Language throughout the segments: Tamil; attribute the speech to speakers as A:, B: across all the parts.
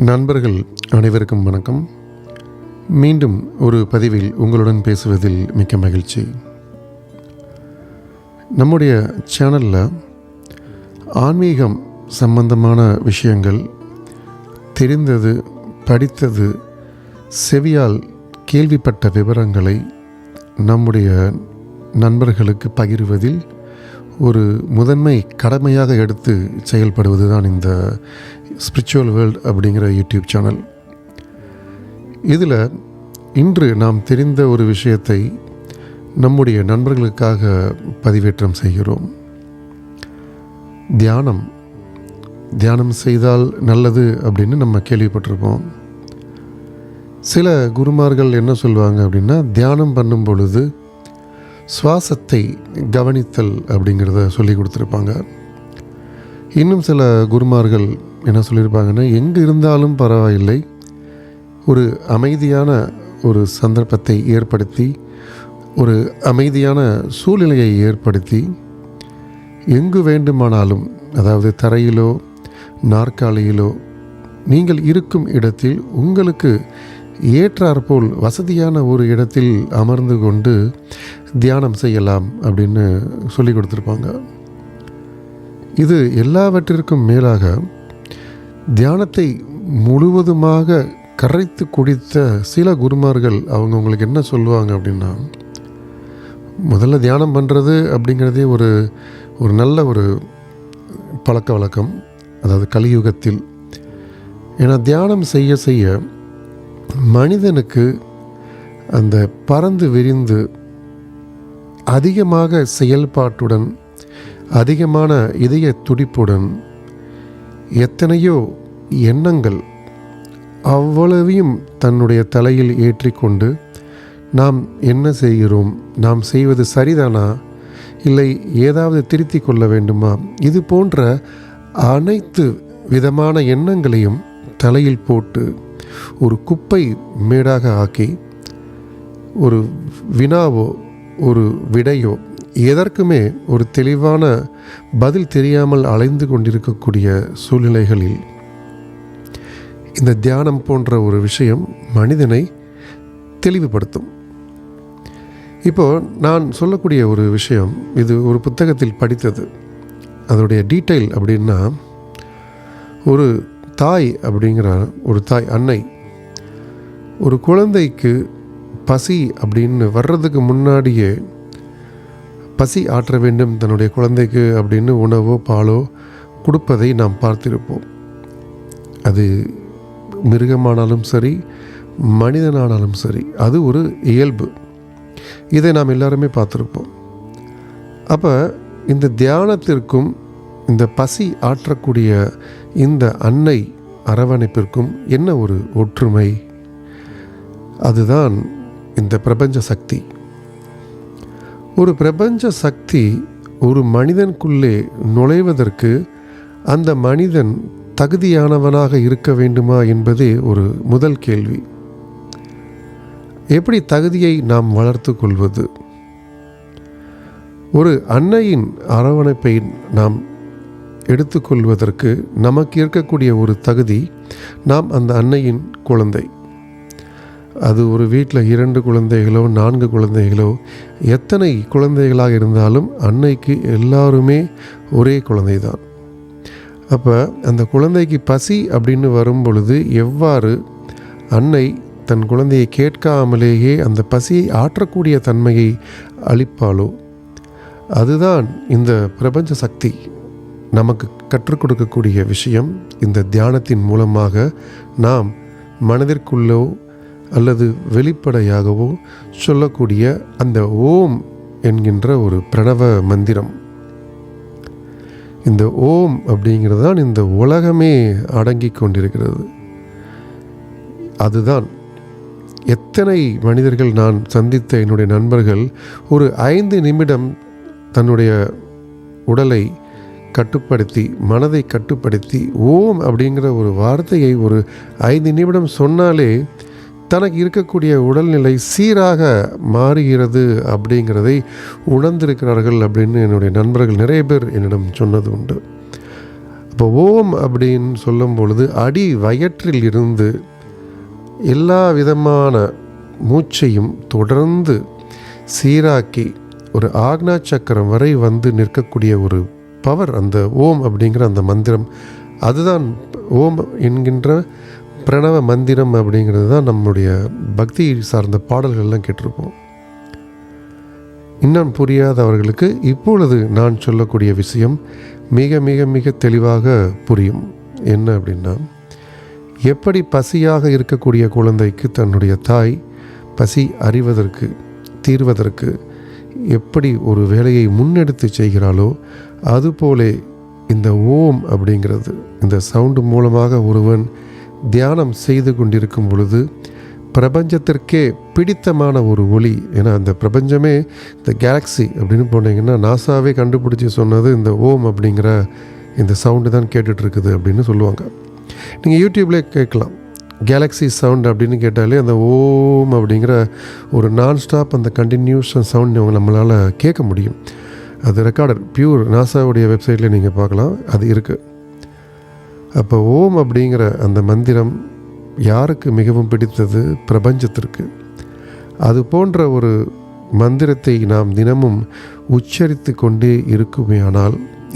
A: நண்பர்கள் அனைவருக்கும் வணக்கம். மீண்டும் ஒரு பதிவில் உங்களுடன் பேசுவதில் மிக்க மகிழ்ச்சி. நம்முடைய சேனலில் ஆன்மீகம் சம்பந்தமான விஷயங்கள், தெரிந்தது, படித்தது, செவியால் கேள்விப்பட்ட விவரங்களை நம்முடைய நண்பர்களுக்கு பகிர்வதில் ஒரு முதன்மை கடமையாக எடுத்து செயல்படுவது தான் இந்த ஸ்பிரிச்சுவல் வேர்ல்ட் அப்படிங்கிற யூடியூப் சேனல். இதில் இன்று நாம் தெரிந்த ஒரு விஷயத்தை நம்முடைய நண்பர்களுக்காக பதிவேற்றம் செய்கிறோம். தியானம் செய்தால் நல்லது அப்படின்னு நம்ம கேள்விப்பட்டிருப்போம். சில குருமார்கள் என்ன சொல்லுவாங்க அப்படின்னா, தியானம் பண்ணும் பொழுது சுவாசத்தை கவனித்தல் அப்படிங்கிறத சொல்லி கொடுத்துருப்பாங்க. இன்னும் சில குருமார்கள் என்ன சொல்லியிருப்பாங்கன்னா, எங்கே இருந்தாலும் பரவாயில்லை, ஒரு அமைதியான ஒரு சந்தர்ப்பத்தை ஏற்படுத்தி, ஒரு அமைதியான சூழ்நிலையை ஏற்படுத்தி, எங்கு வேண்டுமானாலும், அதாவது தரையிலோ நாற்காலியிலோ நீங்கள் இருக்கும் இடத்தில் உங்களுக்கு ஏற்றாற்போல் வசதியான ஒரு இடத்தில் அமர்ந்து கொண்டு தியானம் செய்யலாம் அப்படின்னு சொல்லி கொடுத்துருப்பாங்க. இது எல்லாவற்றிற்கும் மேலாக தியானத்தை முழுவதுமாக கரைத்து குடித்த சில குருமார்கள் உங்களுக்கு என்ன சொல்லுவாங்க அப்படின்னா, முதல்ல தியானம் பண்ணுறது அப்படிங்கிறதே ஒரு நல்ல ஒரு பழக்க வழக்கம். அதாவது கலியுகத்தில், ஏன்னா தியானம் செய்ய செய்ய மனிதனுக்கு அந்த பறந்து விரிந்து அதிகமாக செயல்பாட்டுடன், அதிகமான இதய துடிப்புடன், எத்தனையோ எண்ணங்கள் அவ்வளவையும் தன்னுடைய தலையில் ஏற்றிக்கொண்டு, நாம் என்ன செய்கிறோம், நாம் செய்வது சரிதானா, இல்லை ஏதாவது திருத்தி கொள்ள வேண்டுமா, இது போன்ற அனைத்து விதமான எண்ணங்களையும் தலையில் போட்டு ஒரு குப்பை மேடாக ஆக்கி, ஒரு வினாவோ ஒரு விடையோ எதற்குமே ஒரு தெளிவான பதில் தெரியாமல் அலைந்து கொண்டிருக்கக்கூடிய சூழ்நிலைகளில் இந்த தியானம் போன்ற ஒரு விஷயம் மனிதனை தெளிவுபடுத்தும். இப்போது நான் சொல்லக்கூடிய ஒரு விஷயம், இது ஒரு புத்தகத்தில் படித்தது. அதோடைய டீட்டெயில் அப்படின்னா, ஒரு தாய் அப்படிங்கிற ஒரு தாய், அன்னை, ஒரு குழந்தைக்கு பசி அப்படின்னு வர்றதுக்கு முன்னாடியே பசி ஆற்ற வேண்டும் தன்னுடைய குழந்தைக்கு அப்படின்னு உணவோ பாலோ கொடுப்பதை நாம் பார்த்திருப்போம். அது மிருகமானாலும் சரி, மனிதனானாலும் சரி, அது ஒரு இயல்பு. இதை நாம் எல்லாருமே பார்த்துருப்போம். அப்போ இந்த தியானத்திற்கும் இந்த பசி ஆற்றக்கூடிய இந்த அன்னை அரவணைப்பிற்கும் என்ன ஒரு ஒற்றுமை? அதுதான் இந்த பிரபஞ்ச சக்தி. ஒரு பிரபஞ்ச சக்தி ஒரு மனிதனுக்குள்ளே நுழைவதற்கு அந்த மனிதன் தகுதியானவனாக இருக்க வேண்டுமா என்பதே ஒரு முதல் கேள்வி. எப்படி தகுதியை நாம் வளர்த்து கொள்வது? ஒரு அன்னையின் அரவணைப்பை நாம் எடுத்துக்கொள்வதற்கு நமக்கு இருக்கக்கூடிய ஒரு தகுதி, நாம் அந்த அன்னையின் குழந்தை. அது ஒரு வீட்டில் 2 குழந்தைகளோ 4 குழந்தைகளோ எத்தனை குழந்தைகளாக இருந்தாலும் அன்னைக்கு எல்லாருமே ஒரே குழந்தை தான். அப்போ அந்த குழந்தைக்கு பசி அப்படின்னு வரும் பொழுது எவ்வாறு அன்னை தன் குழந்தையை கேட்காமலேயே அந்த பசியை ஆற்றக்கூடிய தன்மையை அளிப்பாளோ, அதுதான் இந்த பிரபஞ்ச சக்தி நமக்கு கற்றுக் கொடுக்கக்கூடிய விஷயம். இந்த தியானத்தின் மூலமாக நாம் மனதிற்குள்ளோ அல்லது வெளிப்படையாகவோ சொல்லக்கூடிய அந்த ஓம் என்கின்ற ஒரு பிரணவ மந்திரம். இந்த ஓம் அப்படிங்கிறது தான் இந்த உலகமே அடங்கி கொண்டிருக்கிறது. அதுதான் எத்தனை மனிதர்கள் நான் சந்தித்த என்னுடைய நண்பர்கள் ஒரு 5 நிமிடம் தன்னுடைய உடலை கட்டுப்படுத்தி, மனதை கட்டுப்படுத்தி, ஓம் அப்படிங்கிற ஒரு வார்த்தையை ஒரு 5 நிமிடம் சொன்னாலே தனக்கு இருக்கக்கூடிய உடல்நிலை சீராக மாறுகிறது அப்படிங்கிறதை உணர்ந்திருக்கிறார்கள் அப்படின்னு என்னுடைய நண்பர்கள் நிறைய பேர் என்னிடம் சொன்னது உண்டு. அப்போ ஓம் அப்படின்னு சொல்லும் பொழுது அடி வயிற்றில் இருந்து எல்லா விதமான மூச்சையும் தொடர்ந்து சீராக்கி ஒரு ஆக்னா சக்கரம் வரை வந்து நிற்கக்கூடிய ஒரு பவர் அந்த ஓம் அப்படிங்கிற அந்த மந்திரம். அதுதான் ஓம் என்கின்ற பிரணவ மந்திரம் அப்படிங்கிறது தான் நம்முடைய பக்தி சார்ந்த பாடல்கள்லாம் கேட்டிருப்போம். இன்னும் புரியாதவர்களுக்கு இப்பொழுது நான் சொல்லக்கூடிய விஷயம் மிக மிக மிக தெளிவாக புரியும். என்ன அப்படின்னா, எப்படி பசியாக இருக்கக்கூடிய குழந்தைக்கு தன்னுடைய தாய் பசி அறிவதற்கு தீர்வதற்கு எப்படி ஒரு வேலையை முன்னெடுத்து செய்கிறாளோ அதுபோலே இந்த ஓம் அப்படிங்கிறது இந்த சவுண்டு மூலமாக ஒருவன் தியானம் செய்து கொண்டிருக்கும் பொழுது பிரபஞ்சத்திற்கே பிடித்தமான ஒரு ஒளி. ஏன்னா அந்த பிரபஞ்சமே இந்த கேலக்ஸி அப்படின்னு போனீங்கன்னா நாசாவே கண்டுபிடிச்சி சொன்னது இந்த ஓம் அப்படிங்கிற இந்த சவுண்டு தான் கேட்டுட்ருக்குது அப்படின்னு சொல்லுவாங்க. நீங்கள் யூடியூப்லேயே கேட்கலாம், கேலக்ஸி சவுண்ட் அப்படின்னு கேட்டாலே அந்த ஓம் அப்படிங்கிற ஒரு நான்ஸ்டாப் அந்த கண்டினியூஸ் சவுண்ட் நம்மளால் கேட்க முடியும். அது ரெக்கார்டர் பியூர் நாசாவுடைய வெப்சைட்டில் நீங்கள் பார்க்கலாம், அது இருக்குது. அப்போ ஓம் அப்படிங்கிற அந்த மந்திரம் யாருக்கு மிகவும் பிடித்தது? பிரபஞ்சத்திற்கு. அது போன்ற ஒரு மந்திரத்தை நாம் தினமும் உச்சரித்து கொண்டே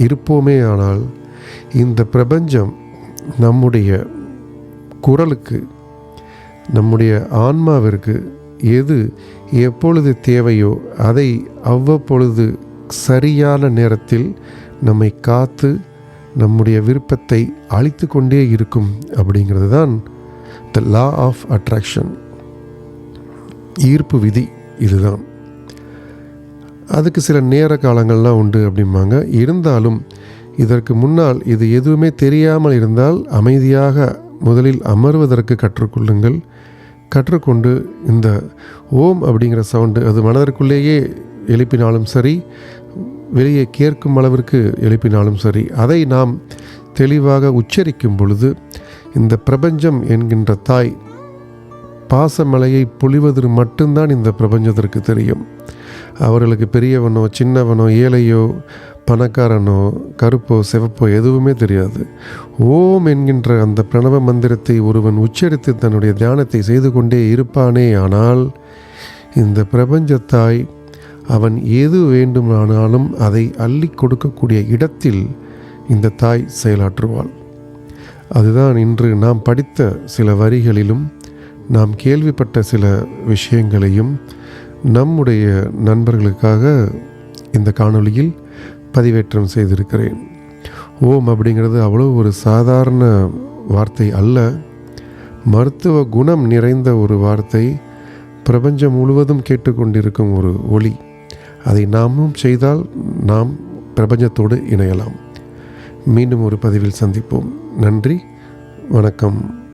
A: இருப்போமே ஆனால் இந்த பிரபஞ்சம் நம்முடைய குரலுக்கு, நம்முடைய ஆன்மாவிற்கு எது எப்பொழுது தேவையோ அதை அவ்வப்பொழுது சரியான நேரத்தில் நம்மை காத்து நம்முடைய விருப்பத்தை அளித்து கொண்டே இருக்கும். அப்படிங்கிறது தான் த லா ஆஃப் அட்ராக்ஷன், ஈர்ப்பு விதி. இதுதான். அதுக்கு சில நேர காலங்கள்லாம் உண்டு அப்படிம்பாங்க. இருந்தாலும் இதற்கு முன்னால் இது எதுவுமே தெரியாமல் இருந்தால் அமைதியாக முதலில் அமர்வதற்கு கற்றுக்கொள்ளுங்கள். கற்றுக்கொண்டு இந்த ஓம் அப்படிங்கிற சவுண்டு அது மனதிற்குள்ளேயே எழுப்பினாலும் சரி, வெளியே கேட்கும் அளவிற்கு எழுப்பினாலும் சரி, அதை நாம் தெளிவாக உச்சரிக்கும் பொழுது இந்த பிரபஞ்சம் என்கின்ற தாய் பாசமலையை பொழிவது மட்டும்தான் இந்த பிரபஞ்சத்திற்கு தெரியும். அவர்களுக்கு பெரியவனோ சின்னவனோ ஏழையோ பணக்காரனோ கருப்போ சிவப்போ எதுவுமே தெரியாது. ஓம் என்கின்ற அந்த பிரணவ மந்திரத்தை ஒருவன் உச்சரித்து தன்னுடைய தியானத்தை செய்து கொண்டே இருப்பானே ஆனால் இந்த பிரபஞ்சத்தாய் அவன் எது வேண்டுமானாலும் அதை அள்ளி கொடுக்கக்கூடிய இடத்தில் இந்த தாய் செயலாற்றுவாள். அதுதான் இன்று நாம் படித்த சில வரிகளிலும் நாம் கேள்விப்பட்ட சில விஷயங்களையும் நம்முடைய நண்பர்களுக்காக இந்த காணொளியில் பதிவேற்றம் செய்திருக்கிறேன். ஓம் அப்படிங்கிறது அவ்வளோ ஒரு சாதாரண வார்த்தை அல்ல, மருத்துவ குணம் நிறைந்த ஒரு வார்த்தை. பிரபஞ்சம் முழுவதும் கேட்டுக்கொண்டிருக்கும் ஒரு ஒளி. அதை நாமும் செய்தால் நாம் பிரபஞ்சத்தோடு இணையலாம். மீண்டும் ஒரு பதிவில் சந்திப்போம். நன்றி, வணக்கம்.